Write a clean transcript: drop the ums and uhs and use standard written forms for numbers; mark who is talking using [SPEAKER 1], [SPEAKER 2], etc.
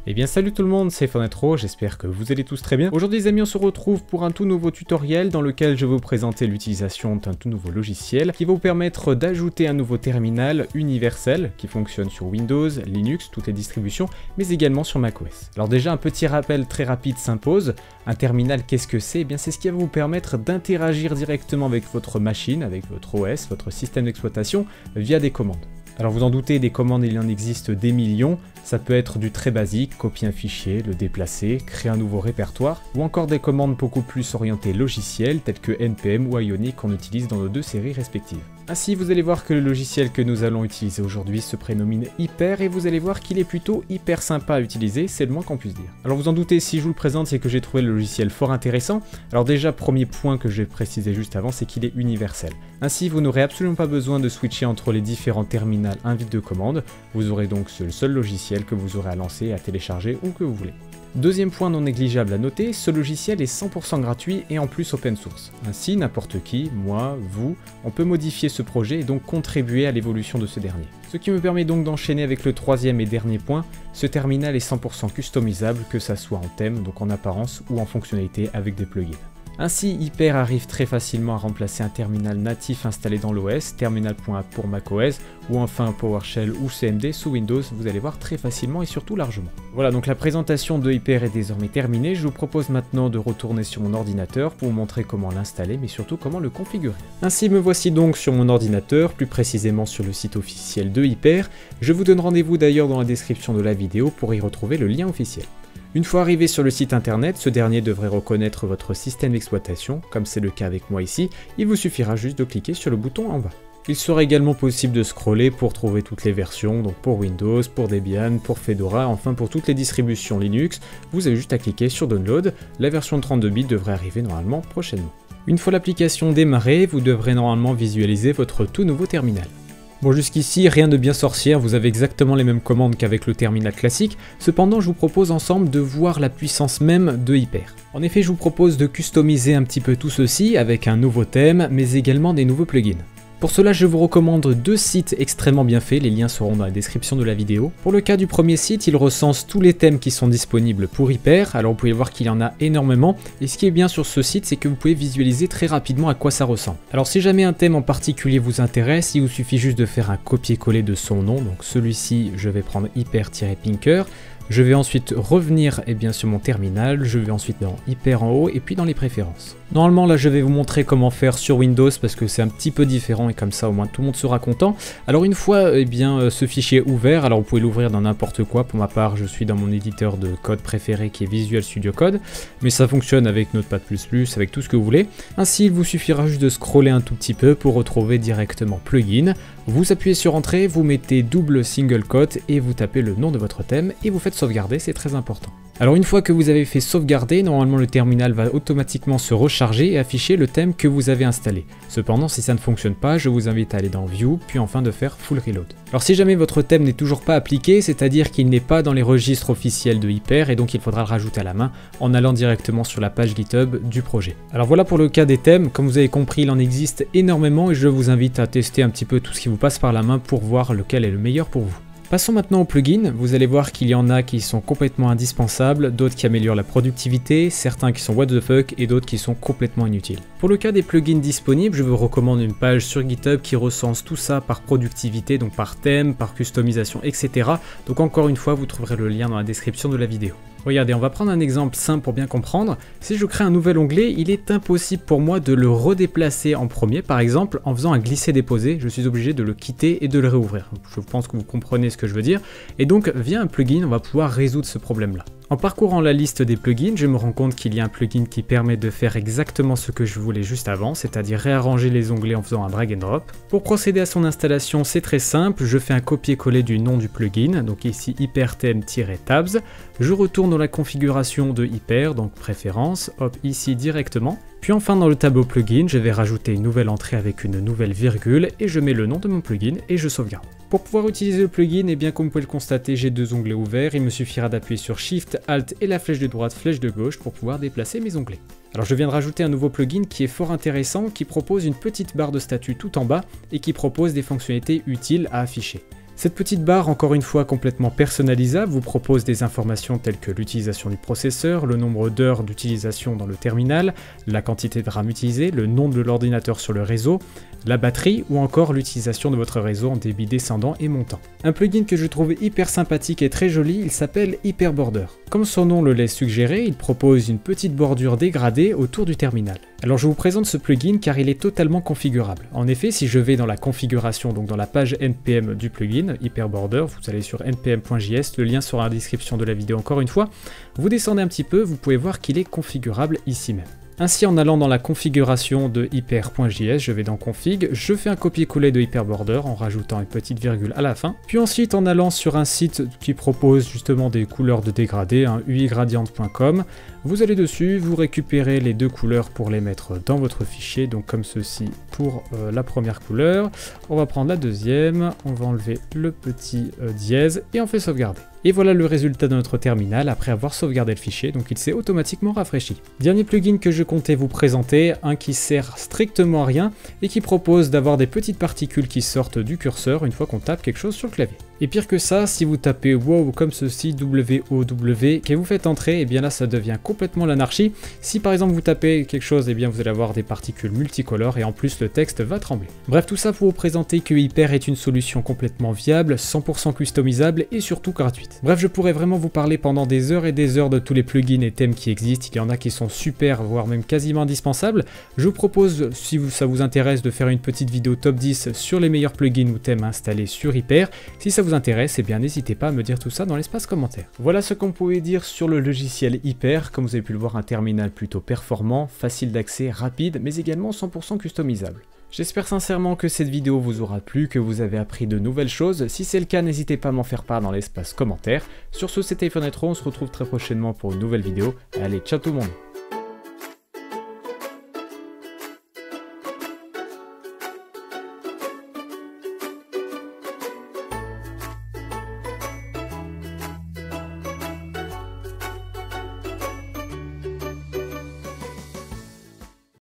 [SPEAKER 1] Eh bien salut tout le monde, c'est Fenetro, j'espère que vous allez tous très bien. Aujourd'hui les amis, on se retrouve pour un tout nouveau tutoriel dans lequel je vais vous présenter l'utilisation d'un tout nouveau logiciel qui va vous permettre d'ajouter un nouveau terminal universel qui fonctionne sur Windows, Linux, toutes les distributions, mais également sur macOS. Alors déjà un petit rappel très rapide s'impose. Un terminal, qu'est-ce que c'est? Eh bien c'est ce qui va vous permettre d'interagir directement avec votre machine, avec votre OS, votre système d'exploitation via des commandes. Alors vous en doutez, des commandes il en existe des millions, ça peut être du très basique, copier un fichier, le déplacer, créer un nouveau répertoire, ou encore des commandes beaucoup plus orientées logicielles telles que NPM ou Ionic qu'on utilise dans nos deux séries respectives. Ainsi vous allez voir que le logiciel que nous allons utiliser aujourd'hui se prénomine Hyper et vous allez voir qu'il est plutôt hyper sympa à utiliser, c'est le moins qu'on puisse dire. Alors vous en doutez, si je vous le présente, c'est que j'ai trouvé le logiciel fort intéressant. Alors déjà, premier point que je vais préciser juste avant, c'est qu'il est universel. Ainsi vous n'aurez absolument pas besoin de switcher entre les différents terminaux invite de commande, vous aurez donc le seul logiciel que vous aurez à lancer, à télécharger ou que vous voulez. Deuxième point non négligeable à noter, ce logiciel est 100% gratuit et en plus open source. Ainsi, n'importe qui, moi, vous, on peut modifier ce projet et donc contribuer à l'évolution de ce dernier. Ce qui me permet donc d'enchaîner avec le troisième et dernier point, ce terminal est 100% customisable, que ça soit en thème, donc en apparence, ou en fonctionnalité avec des plugins. Ainsi, Hyper arrive très facilement à remplacer un terminal natif installé dans l'OS, terminal.app pour macOS, ou enfin PowerShell ou CMD sous Windows, vous allez voir très facilement et surtout largement. Voilà, donc la présentation de Hyper est désormais terminée, je vous propose maintenant de retourner sur mon ordinateur pour vous montrer comment l'installer, mais surtout comment le configurer. Ainsi, me voici donc sur mon ordinateur, plus précisément sur le site officiel de Hyper. Je vous donne rendez-vous d'ailleurs dans la description de la vidéo pour y retrouver le lien officiel. Une fois arrivé sur le site internet, ce dernier devrait reconnaître votre système d'exploitation, comme c'est le cas avec moi ici, il vous suffira juste de cliquer sur le bouton en bas. Il sera également possible de scroller pour trouver toutes les versions, donc pour Windows, pour Debian, pour Fedora, enfin pour toutes les distributions Linux, vous avez juste à cliquer sur Download, la version 32 bits devrait arriver normalement prochainement. Une fois l'application démarrée, vous devrez normalement visualiser votre tout nouveau terminal. Bon, jusqu'ici, rien de bien sorcière, vous avez exactement les mêmes commandes qu'avec le terminal classique, cependant je vous propose ensemble de voir la puissance même de Hyper. En effet, je vous propose de customiser un petit peu tout ceci avec un nouveau thème, mais également des nouveaux plugins. Pour cela, je vous recommande deux sites extrêmement bien faits, les liens seront dans la description de la vidéo. Pour le cas du premier site, il recense tous les thèmes qui sont disponibles pour Hyper, alors vous pouvez voir qu'il y en a énormément, et ce qui est bien sur ce site, c'est que vous pouvez visualiser très rapidement à quoi ça ressemble. Alors si jamais un thème en particulier vous intéresse, il vous suffit juste de faire un copier-coller de son nom, donc celui-ci, je vais prendre Hyper-Pinker. Je vais ensuite revenir sur mon terminal, je vais ensuite dans Hyper en haut et puis dans les préférences. Normalement là je vais vous montrer comment faire sur Windows parce que c'est un petit peu différent et comme ça au moins tout le monde sera content. Alors une fois ce fichier ouvert, alors vous pouvez l'ouvrir dans n'importe quoi, pour ma part je suis dans mon éditeur de code préféré qui est Visual Studio Code, mais ça fonctionne avec Notepad++, avec tout ce que vous voulez. Ainsi il vous suffira juste de scroller un tout petit peu pour retrouver directement Plugin. Vous appuyez sur Entrée, vous mettez double single quote et vous tapez le nom de votre thème et vous faites sauvegarder, c'est très important. Alors une fois que vous avez fait sauvegarder, normalement le terminal va automatiquement se recharger et afficher le thème que vous avez installé. Cependant, si ça ne fonctionne pas, je vous invite à aller dans View, puis enfin de faire Full Reload. Alors si jamais votre thème n'est toujours pas appliqué, c'est-à-dire qu'il n'est pas dans les registres officiels de Hyper et donc il faudra le rajouter à la main en allant directement sur la page GitHub du projet. Alors voilà pour le cas des thèmes, comme vous avez compris, il en existe énormément et je vous invite à tester un petit peu tout ce qui vous passe par la main pour voir lequel est le meilleur pour vous. Passons maintenant aux plugins, vous allez voir qu'il y en a qui sont complètement indispensables, d'autres qui améliorent la productivité, certains qui sont what the fuck et d'autres qui sont complètement inutiles. Pour le cas des plugins disponibles, je vous recommande une page sur GitHub qui recense tout ça par productivité, donc par thème, par customisation, etc. Donc encore une fois, vous trouverez le lien dans la description de la vidéo. Regardez, on va prendre un exemple simple pour bien comprendre. Si je crée un nouvel onglet, il est impossible pour moi de le redéplacer en premier. Par exemple, en faisant un glisser-déposer, je suis obligé de le quitter et de le réouvrir. Je pense que vous comprenez ce que je veux dire. Et donc, via un plugin, on va pouvoir résoudre ce problème-là. En parcourant la liste des plugins, je me rends compte qu'il y a un plugin qui permet de faire exactement ce que je voulais juste avant, c'est-à-dire réarranger les onglets en faisant un drag and drop. Pour procéder à son installation, c'est très simple, je fais un copier-coller du nom du plugin, donc ici hypertheme-tabs, je retourne dans la configuration de Hyper, donc préférences, hop ici directement, puis enfin dans le tableau plugin, je vais rajouter une nouvelle entrée avec une nouvelle virgule et je mets le nom de mon plugin et je sauvegarde. Pour pouvoir utiliser le plugin, et bien comme vous pouvez le constater, j'ai deux onglets ouverts, il me suffira d'appuyer sur Shift, Alt et la flèche de droite, flèche de gauche pour pouvoir déplacer mes onglets. Alors je viens de rajouter un nouveau plugin qui est fort intéressant, qui propose une petite barre de statut tout en bas et qui propose des fonctionnalités utiles à afficher. Cette petite barre, encore une fois complètement personnalisable, vous propose des informations telles que l'utilisation du processeur, le nombre d'heures d'utilisation dans le terminal, la quantité de RAM utilisée, le nom de l'ordinateur sur le réseau, la batterie ou encore l'utilisation de votre réseau en débit descendant et montant. Un plugin que je trouve hyper sympathique et très joli, il s'appelle Hyperborder. Comme son nom le laisse suggérer, il propose une petite bordure dégradée autour du terminal. Alors je vous présente ce plugin car il est totalement configurable. En effet, si je vais dans la configuration, donc dans la page NPM du plugin Hyperborder, vous allez sur npm.js, le lien sera dans la description de la vidéo encore une fois, vous descendez un petit peu, vous pouvez voir qu'il est configurable ici même. Ainsi, en allant dans la configuration de hyper.js, je vais dans config, je fais un copier-coller de Hyperborder en rajoutant une petite virgule à la fin. Puis ensuite, en allant sur un site qui propose justement des couleurs de dégradé, uigradient.com, vous allez dessus, vous récupérez les deux couleurs pour les mettre dans votre fichier, donc comme ceci pour la première couleur. On va prendre la deuxième, on va enlever le petit dièse et on fait sauvegarder. Et voilà le résultat de notre terminal après avoir sauvegardé le fichier, donc il s'est automatiquement rafraîchi. Dernier plugin que je comptais vous présenter, un qui sert strictement à rien et qui propose d'avoir des petites particules qui sortent du curseur une fois qu'on tape quelque chose sur le clavier. Et pire que ça, si vous tapez WOW comme ceci, W-O-W, que vous faites entrer, et bien là ça devient complètement l'anarchie. Si par exemple vous tapez quelque chose, et bien vous allez avoir des particules multicolores et en plus le texte va trembler. Bref, tout ça pour vous présenter que Hyper est une solution complètement viable, 100% customisable et surtout gratuite. Bref, je pourrais vraiment vous parler pendant des heures et des heures de tous les plugins et thèmes qui existent. Il y en a qui sont super, voire même quasiment indispensables. Je vous propose, si ça vous intéresse, de faire une petite vidéo top 10 sur les meilleurs plugins ou thèmes installés sur Hyper. Si ça vous intéresse, eh bien n'hésitez pas à me dire tout ça dans l'espace commentaire. Voilà ce qu'on pouvait dire sur le logiciel Hyper. Comme vous avez pu le voir, un terminal plutôt performant, facile d'accès, rapide, mais également 100% customisable. J'espère sincèrement que cette vidéo vous aura plu, que vous avez appris de nouvelles choses. Si c'est le cas, n'hésitez pas à m'en faire part dans l'espace commentaire. Sur ce, c'était iPhone Retro, on se retrouve très prochainement pour une nouvelle vidéo. Allez, ciao tout le monde!